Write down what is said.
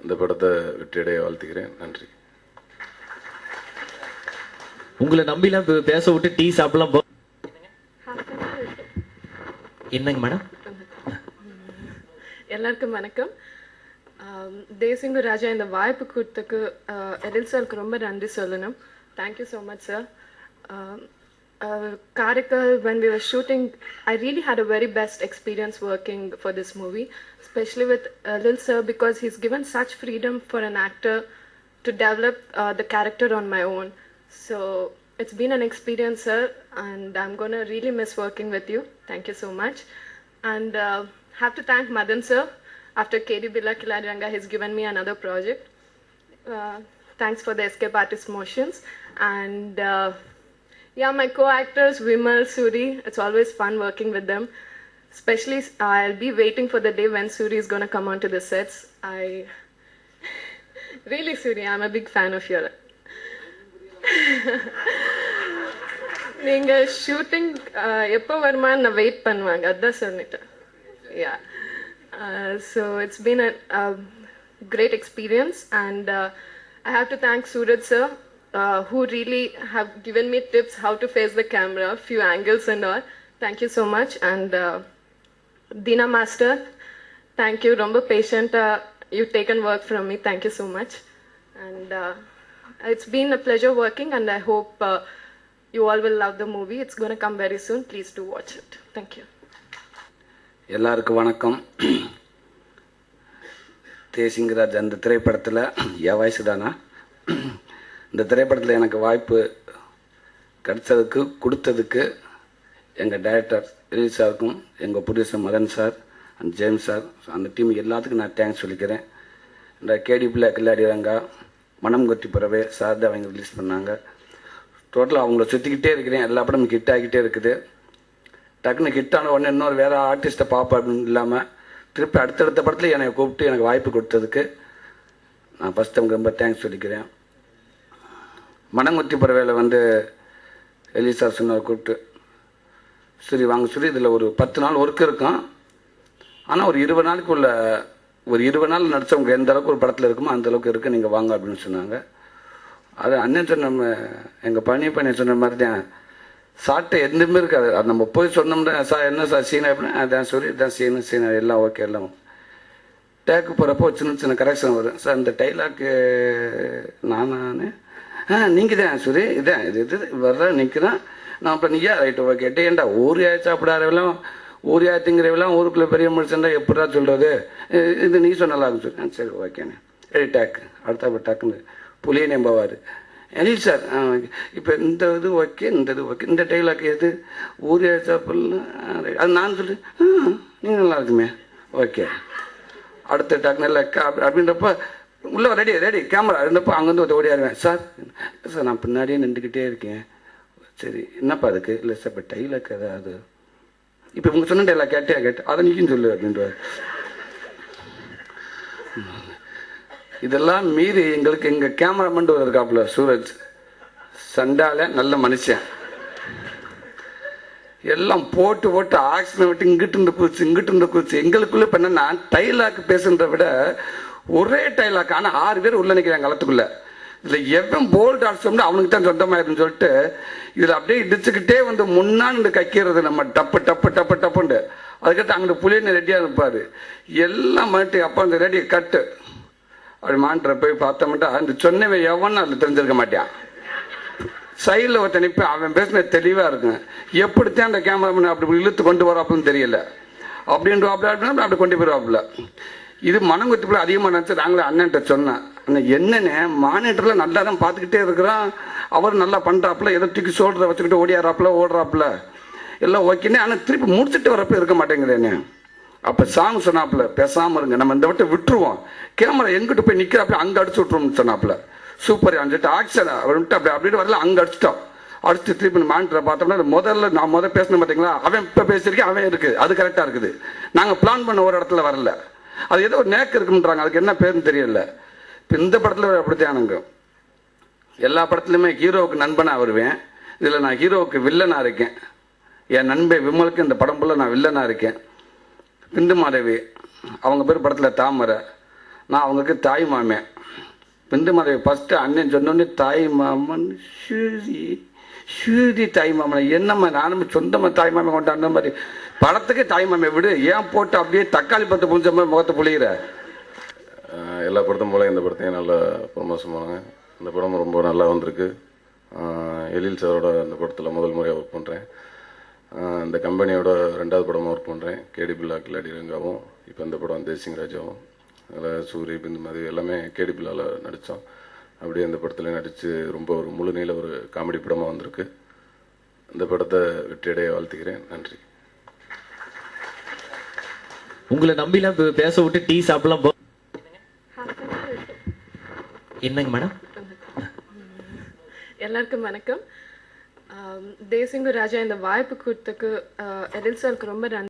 இந்த படத்தை வெற்றியடைய வாழ்த்துக்கிறேன். நன்றி. உங்களை நம்பிலாம் பேச விட்டு டீ சாப்பிடலாம் என்னங்க மேடம்? எல்லாருக்கும் வணக்கம். தேசிங்கு ராஜா இந்த வாய்ப்பு கொடுத்ததுக்கு எழில் சாருக்கு ரொம்ப நன்றி சொல்லணும். Thank you so much sir. Karaikal, when we were shooting, I really had a very best experience working for this movie, especially with Lil Sir, because he's given such freedom for an actor to develop the character on my own. So it's been an experience, sir, and I'm going to really miss working with you. Thank you so much. And have to thank Madan sir. After KD Billa Kilaranga, he's given me another project. Thanks for the Escape Artist Motions. And yeah, my co-actors, Vimal, Suri, it's always fun working with them. Especially, I'll be waiting for the day when Suri is going to come onto the sets. Really, Suri, I'm a big fan of yours. நீங்கள் shooting எப்போ வருமான்னு நான் wait பண்ணுவாங்க, அதான் சொல்லிட்டேன். Yeah, so it's been a great experience, and I have to thank Suraj sir, who really have given me tips how to face the camera, few angles and all. Thank you so much. And Dina master, thank you, romba patient, you've taken work from me. Thank you so much. And it's been a pleasure working, and I hope you all will love the movie. It's going to come very soon. Please do watch it. Thank you. எல்லாருக்கும் வணக்கம். தேசிங்கராஜ் அந்த திரைப்படத்தில் என் வயசு தானா, இந்த திரைப்படத்தில் எனக்கு வாய்ப்பு கிடைச்சதுக்கு கொடுத்ததுக்கு எங்கள் டைரக்டர் எழில் சாருக்கும், எங்கள் producer Madhan sir and James sir, அந்த டீம் எல்லாத்துக்கும் நான் தேங்க்ஸ் சொல்லிக்கிறேன். இந்த கேடி பிள்ளை கில்லாடிரங்கா, மனம் கொத்தி பறவை சார் தான் அவங்க ரிலீஸ் பண்ணாங்க. டோட்டலாக அவங்கள சுற்றிக்கிட்டே இருக்கிறேன். எல்லா படமும் ஹிட் ஆகிக்கிட்டே இருக்குது. டக்குன்னு ஹிட்டான உடனே இன்னொரு வேறு ஆர்டிஸ்ட்டை பார்ப்பேன் அப்படின்னு இல்லாமல் திருப்பி அடுத்தடுத்த படத்தில் என்னை கூப்பிட்டு எனக்கு வாய்ப்பு கொடுத்ததுக்கு நான் ஃபஸ்ட் அவங்க ரொம்ப தேங்க்ஸ் சொல்லிக்கிறேன். மனங்குத்தி பறவையில் வந்து எழில் சார் சொன்னார் கூப்பிட்டு, சரி வாங்க சொல்லி இதில் ஒரு 10 நாள் ஒர்க் இருக்கும், ஆனால் ஒரு 20 நாளுக்கு உள்ள ஒரு 20 நாள் நடித்தவங்க எந்த அளவுக்கு ஒரு படத்தில் இருக்குமோ அந்தளவுக்கு இருக்குது, நீங்கள் வாங்க அப்படின்னு சொன்னாங்க. அது அண்ணன் சொன்ன எங்கள் பழனி சொன்ன மாதிரி தான், சாட்டை எதுவுமே இருக்காது. அது நம்ம போய் சொன்னோம்னா சார் என்ன சார் சீனா அப்படின்னா அதான் சொல்லி இதான் சீனா எல்லாம் ஓகே எல்லாம். டேக்கு போகிறப்போ சின்ன சின்ன கரெக்ஷன் வரும். சார் இந்த டைலாக்கு நானே நீங்கள் தான் சரி இதான் இது வர்ற நிற்கிறேன் நான். அப்புறம் நீயா ரைட்டு ஓகே ஏன்டா ஊரியா சாப்பிடாதவெல்லாம் ஊரியா திங்கிறவெல்லாம் ஊருக்குள்ளே பெரிய முடிச்சுட்டா எப்படா சொல்கிறது, இது நீ சொன்னலாம் சொல்லி சரி ஓகேண்ணே எடி டேக்கு அடுத்த டக்குன்னு புளிய நம்பவார் எழில் சார். இப்போ இந்த இது ஓகே இந்த இது ஓகே இந்த டைலாக் எது ஊரியா சாப்பிடலாம் அது நான் சொல்லி நீங்கள் நல்லா இருக்குமே ஓகே அடுத்த டக்குன்னு இல்லை அப்படின்றப்ப உள்ளே ரெடி கேமரா இருந்தப்போ அங்கேருந்து ஓடியாருவேன். சார் சார் நான் பின்னாடியே நின்றுக்கிட்டே இருக்கேன். சரி என்னப்பா அதுக்கு இல்லை சார் இப்போ டைலாக் ஏதாவது இப்போ உங்கள் சொன்ன டைலாக் கேட்டு அதை நீக்கும் சொல்லு அப்படின்றார். இதெல்லாம் மீறி எங்களுக்கு எங்கள் கேமராமேன் ஒரு இருக்காப்புல சூரஜ், சண்டால நல்ல மனுஷன், எல்லாம் போட்டு ஆக்சிடென்ட் விட்டு இங்கிட்டு இருந்து குதிச்சு எங்களுக்குள்ள இப்போ என்னன்னா டைலாக் பேசுன்றத விட ஒரே டைலாக், ஆனால் 6 பேர் உள்ள நிற்கிறாங்க களத்துக்குள்ள. இதில் எவன் போல்ட் ஆட்சம்னு அவனுக்கு தான் சொந்தமாயிருன்னு சொல்லிட்டு இதில் அப்படியே இடிச்சுக்கிட்டே வந்து முன்னாடி கைக்கிறது நம்ம டப்புண்டு. அதுக்கடுத்து அங்கிட்டு புளியன்னு ரெடியாக இருப்பார். எல்லாம் மாட்டி அப்போ அந்த ரெடி கட்டு அப்படி மாண்ட போய் பார்த்தோம்ட்டா அந்த சொன்னவை எவன்னு அதில் தெரிஞ்சிருக்க மாட்டான். சைடில் ஒருத்தன் நிற்ப அவன் பேசினது தெளிவாக இருக்கும். எப்படித்தான் அந்த கேமராமேன் அப்படி இழுத்து கொண்டு வராப்புன்னு தெரியல. அப்படின்ற அப்படி கொண்டு போயிடுவாப்புல. இது மனங்குத்திப்புல அதிகமாக நினச்சி நாங்களே அண்ணன்ட்ட சொன்னேன், அண்ணன் என்னென்ன மானிட்டரில் நல்லா தான் பார்த்துக்கிட்டே இருக்கிறான், அவர் நல்லா பண்ணுறாப்புல, எதை தூக்கி சோல்டரை வச்சுக்கிட்டு ஓடுறாப்புல எல்லாம் ஓகேன்னு. ஆனால் திருப்பி முடிச்சுட்டு வரப்போ இருக்க மாட்டேங்குதுன்னு. அப்போ சாங் சொன்னாப்புல பேசாமல் இருங்க, நம்ம இந்த விட்டு விட்டுருவோம், கேமரா எங்கிட்ட போய் நிற்கிறாப்புல அங்கே அடிச்சு விட்டுருவோம்னு சொன்னாப்புல. சூப்பர் சொல்லிட்டு ஆக்ஷன் விட்டு அப்படின்னு வரல அங்கே அடிச்சுட்டு திருப்பி மானிட்டரை பார்த்தோம்னா முதல்ல நான் பேசணும் பார்த்தீங்களா, அவன் இப்போ பேசியிருக்கேன் அவன் இருக்குது, அது கரெக்டாக இருக்குது. நாங்கள் பிளான் பண்ண ஒரு இடத்துல வரல, அது ஏதோ ஒரு நேக்கு இருக்குன்றாங்க, அதுக்கு என்ன பேருன்னு தெரியல. இப்போ இந்த படத்தில் அப்படித்தானுங்க, எல்லா படத்துலையுமே ஹீரோவுக்கு நண்பனாக வருவேன், இதில் நான் ஹீரோவுக்கு வில்லனாக இருக்கேன். என் நண்பன் விமலுக்கு இந்த படம் ஃபுல்லாக நான் வில்லனாக இருக்கேன். பிந்து மாதவி அவங்க பேர் படத்தில் தாமரை, நான் அவங்களுக்கு தாய் மாமன். பிந்து மலை ஃபஸ்ட்டு அண்ணன் சொன்னோடனே தாய் மாமன் ஷூரி தாய் மாமன் என்னம்மா நானும் சொந்தமாக தாய் மாமன் கொண்டாடுற மாதிரி படத்துக்கு தாய் மாமன் விடு, ஏன் போட்டு அப்படியே தக்காளி பத்து புளிச்ச மாதிரி முகத்தை புளிகிற? எல்லா படத்தும் போல இந்த படத்தையும் நல்லா ப்ரமோஷன் பண்ணாங்க. இந்த படம் ரொம்ப நல்லா வந்திருக்கு. எழில் சாரோட இந்த படத்தில் முதல் முறையாக ஒர்க் பண்ணுறேன். இந்த கம்பெனியோட 2வது படமாக ஒர்க் பண்ணுறேன். கேடி பில்லா கில்லாடி ரங்காவும், இப்போ இந்த படம் தேசிங் ராஜாவும், அதில் சூரி பிந்து மதி எல்லாமே கேடி பில்லாவில் நடித்தோம். அப்படியே இந்த படத்தில் நடித்து ரொம்ப ஒரு முழு நீள ஒரு காமெடி படமாக வந்திருக்கு. இந்த படத்தை வெற்றியடைய வாழ்த்துக்கிறேன். நன்றி. உங்களை நம்பிலாம் பேச விட்டு டீ சாப்பிடலாம் என்னங்க மேடம்? எல்லாருக்கும் வணக்கம். தேசிங்கு ராஜா இந்த வாய்ப்பு கொடுத்ததுக்கு எழில் சாருக்கு ரொம்ப நன்றி.